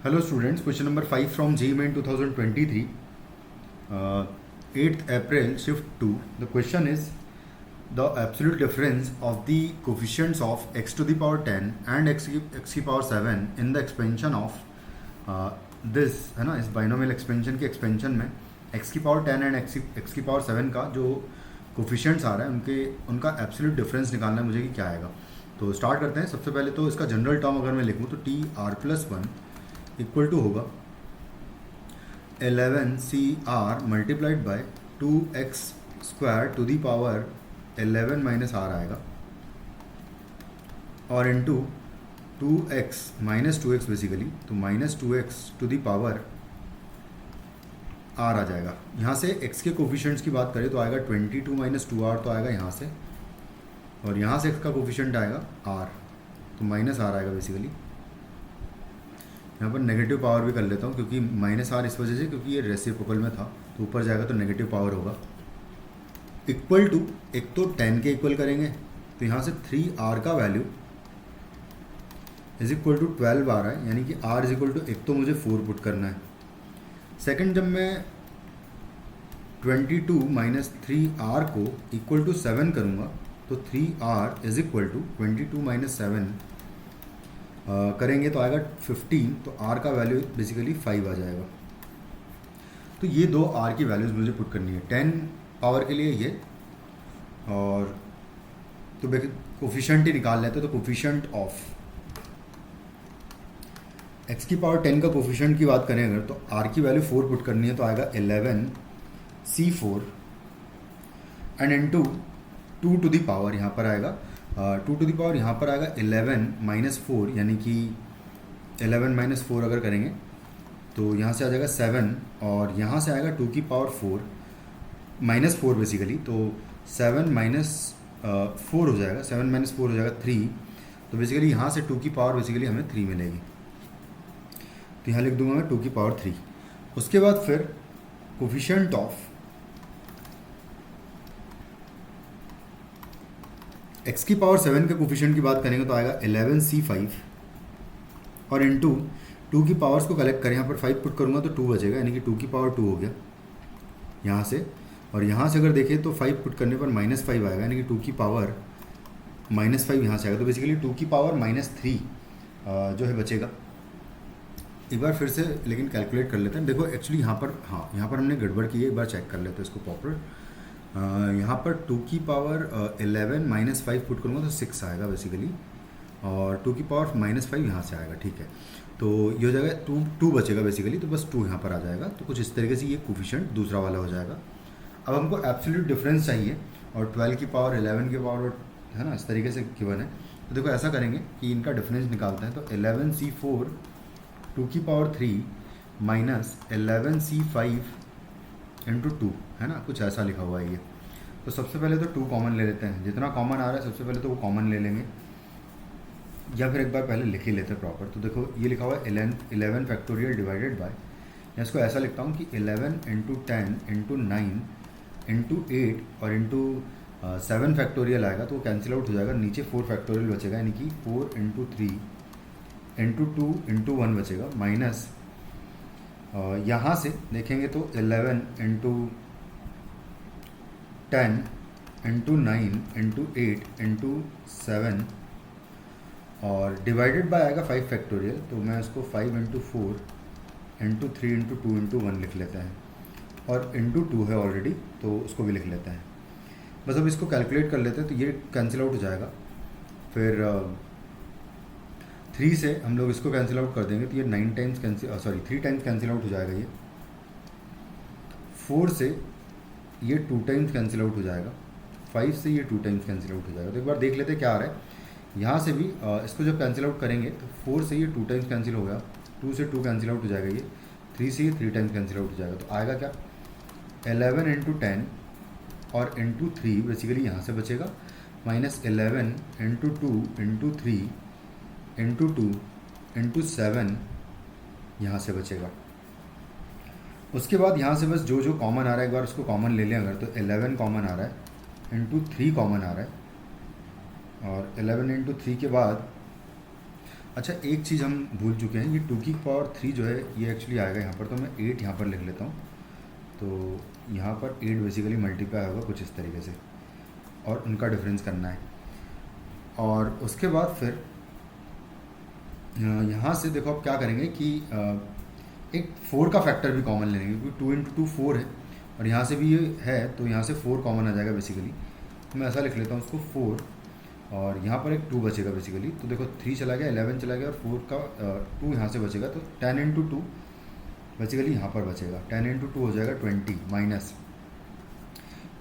Hello students, question number 5 from JEE Main 2023, 8th April, shift 2. The question is the absolute difference of the coefficients of x to the power 10 and x की power 7 in the expansion of this है ना, इस binomial expansion के expansion में x की power 10 and x की power 7 का जो कोफिशिएंट्स आ रहा है उनका एब्सोल्यूट डिफरेंस निकालना है मुझे कि क्या आएगा। तो स्टार्ट करते हैं। सबसे पहले तो इसका जनरल टर्म अगर मैं लिखूँ तो t r plus 1 equal to होगा 11CR multiplied by 2x square to the power 11 minus r आएगा और into 2x minus 2x basically, तो minus 2x to the power r आ जाएगा। यहाँ से x के कोफिशिएंट्स की बात करें तो आएगा 22 माइनस 2r तो आएगा यहाँ से, और यहाँ से x का कोफिशिएंट आएगा r, तो माइनस r आएगा बेसिकली। यहाँ पर नेगेटिव पावर भी कर लेता हूँ क्योंकि माइनस आर इस वजह से क्योंकि ये रेसिप्रोकल में था, तो ऊपर जाएगा तो नेगेटिव पावर होगा। इक्वल टू, एक तो 10 के इक्वल करेंगे तो यहाँ से 3r का वैल्यू इज इक्वल टू 12 आ रहा है, यानी कि r इज इक्वल टू, एक तो मुझे 4 पुट करना है। सेकंड, जब मैं 22 माइनस 3r को इक्वल टू 7 करूँगा तो 3r is equal to 22 minus 7 करेंगे तो आएगा 15, तो r का वैल्यू बेसिकली 5 आ जाएगा। तो ये दो r की वैल्यूज़ मुझे पुट करनी है, 10 पावर के लिए ये, और तो कोफिशिएंट ही निकाल लेते हैं। तो कोफिशिएंट ऑफ x की पावर 10 का कोफिशिएंट की बात करें अगर, तो r की वैल्यू 4 पुट करनी है तो आएगा 11C4 and into 2 to the power, यहाँ पर आएगा 2 टू दी पावर, यहाँ पर आएगा 11 माइनस 4, यानी कि 11 माइनस 4 अगर करेंगे तो यहाँ से आ जाएगा 7, और यहाँ से आएगा 2 की पावर 4 माइनस 4 बेसिकली, तो 7 माइनस 4 हो जाएगा, 7 माइनस 4 हो जाएगा 3, तो बेसिकली यहाँ से 2 की पावर बेसिकली हमें 3 मिलेगी। तो यहाँ लिख दूंगा मैं 2 की पावर 3। उसके बाद फिर कोफिशिएंट ऑफ x की पावर 7 के कोफिशिएंट की बात करेंगे तो आएगा 11C5 और इनटू 2 की पावर्स को कलेक्ट करें, यहाँ पर 5 पुट करूँगा तो 2 बचेगा, यानी कि 2 की पावर 2 हो गया यहाँ से, और यहाँ से अगर देखें तो 5 पुट करने पर माइनस 5 आएगा, यानी कि 2 की पावर माइनस 5 यहाँ से आएगा, तो बेसिकली 2 की पावर माइनस 3 जो है बचेगा। एक बार फिर से लेकिन कैलकुलेट कर लेते हैं। देखो एक्चुअली यहाँ पर, हाँ यहाँ पर हमने गड़बड़ की है, एक बार चेक कर लेते हैं इसको प्रॉपर। यहाँ पर 2 की पावर 11 माइनस 5 पुट करूँगा तो 6 आएगा बेसिकली, और 2 की पावर माइनस 5 यहाँ से आएगा, ठीक है। तो ये हो जाएगा 2 बचेगा बेसिकली, तो बस 2 यहाँ पर आ जाएगा। तो कुछ इस तरीके से ये कोफिशिएंट दूसरा वाला हो जाएगा। अब हमको एब्सोल्यूट डिफरेंस चाहिए, और 12 की पावर 11 की पावर है ना, इस तरीके से गिवन है। तो देखो ऐसा करेंगे कि इनका डिफरेंस निकालते हैं, तो 11C4 2 की पावर 3 माइनस 11C5 इंटू 2 है ना, कुछ ऐसा लिखा हुआ है ये। तो सबसे पहले तो 2 कॉमन ले लेते हैं, जितना कॉमन आ रहा है सबसे पहले तो वो कॉमन ले लेंगे, या फिर एक बार पहले लिख ही लेते हैं प्रॉपर। तो देखो ये लिखा हुआ है 11 फैक्टोरियल डिवाइडेड बाय, मैं इसको ऐसा लिखता हूँ कि 11 इंटू 10 इंटू 9 इंटू 8 और इंटू 7 फैक्टोरियल आएगा, तो वो कैंसिल आउट हो जाएगा, नीचे 4 फैक्टोरियल बचेगा, यानी कि 4 इंटू 3 इंटू 2 इंटू 1 बचेगा, माइनस यहाँ से देखेंगे तो 11 इंटू 10 इंटू 9 इंटू 8 इंटू 7 और डिवाइडेड बाय आएगा 5 फैक्टोरियल, तो मैं उसको 5 इंटू 4 इंटू 3 इंटू 2 इंटू 1 लिख लेते हैं, और इंटू 2 है ऑलरेडी तो उसको भी लिख लेते हैं। बस अब इसको कैलकुलेट कर लेते हैं, तो ये कैंसिल आउट हो जाएगा। फिर 3 से हम लोग इसको कैंसिल आउट कर देंगे तो ये 3 टाइम्स कैंसिल आउट हो जाएगा। ये 4 से ये 2 टाइम्स कैंसिल आउट हो जाएगा, 5 से ये 2 टाइम्स कैंसिल आउट हो जाएगा। तो एक बार देख लेते हैं क्या आ रहा है। यहाँ से भी इसको जब कैंसिल आउट करेंगे तो 4 से ये 2 टाइम्स कैंसिल हो गया, 2 से 2 कैंसिल आउट हो जाएगा, ये 3 से ये 3 टाइम्स कैंसिल आउट हो जाएगा। तो आएगा क्या, 11 इंटू 10 और इंटू 3 बेसिकली यहाँ से बचेगा, minus 11 into 2 into 3 into 2 into 7 यहाँ से बचेगा। उसके बाद यहाँ से बस जो जो कॉमन आ रहा है एक बार उसको कॉमन ले लें अगर, तो 11 कॉमन आ रहा है, इंटू 3 कॉमन आ रहा है, और 11 इंटू 3 के बाद अच्छा, एक चीज़ हम भूल चुके हैं, ये 2 की पावर 3 जो है ये एक्चुअली आएगा यहाँ पर, तो मैं 8 यहाँ पर लिख लेता हूँ। तो यहाँ पर 8 बेसिकली मल्टीप्लाई होगा कुछ इस तरीके से, और उनका डिफरेंस करना है। और उसके बाद फिर यहाँ से देखो आप क्या करेंगे कि एक 4 का फैक्टर भी कॉमन ले लेंगे, क्योंकि 2 इंटू 2 4 है, और यहाँ से भी ये है, तो यहाँ से 4 कॉमन आ जाएगा बेसिकली। तो मैं ऐसा लिख लेता हूँ उसको 4, और यहाँ पर एक 2 बचेगा बेसिकली। तो देखो 3 चला गया, 11 चला गया, और 4 का 2 यहाँ से बचेगा, तो 10 इंटू 2 बेसिकली यहाँ पर बचेगा। 10 इंटू 2 हो जाएगा 20, माइनस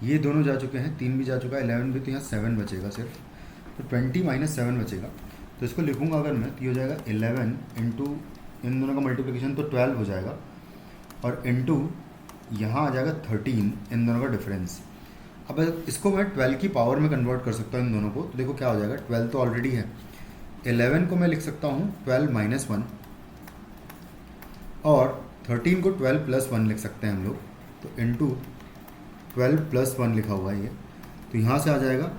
ये दोनों जा चुके हैं, 3 भी जा चुका है, 11 भी, तो यहाँ 7 बचेगा सिर्फ। तो 20 माइनस 7 बचेगा। तो इसको लिखूँगा अगर मैं, तो ये हो जाएगा 11 इंटू इन दोनों का मल्टीप्लिकेशन, तो 12 हो जाएगा, और इंटू यहाँ आ जाएगा 13 इन दोनों का डिफरेंस। अब इसको मैं 12 की पावर में कन्वर्ट कर सकता हूँ इन दोनों को। तो देखो क्या हो जाएगा, 12 तो ऑलरेडी है, 11 को मैं लिख सकता हूँ 12 माइनस 1, और 13 को 12 प्लस 1 लिख सकते हैं हम लोग। तो इंटू 12 प्लस 1 लिखा हुआ है ये, तो यहाँ से आ जाएगा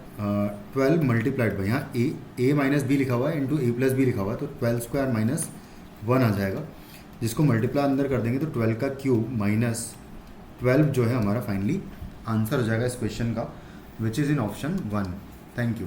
12 मल्टीप्लाइड बाई, यहाँ ए माइनस बी लिखा हुआ है, इंटू ए प्लस बी लिखा हुआ है, तो 12 स्क्वायर माइनस 1 आ जाएगा, जिसको मल्टीप्लाई अंदर कर देंगे तो 12 का क्यूब माइनस 12 जो है हमारा फाइनली आंसर हो जाएगा इस क्वेश्चन का, which is in option 1। Thank you.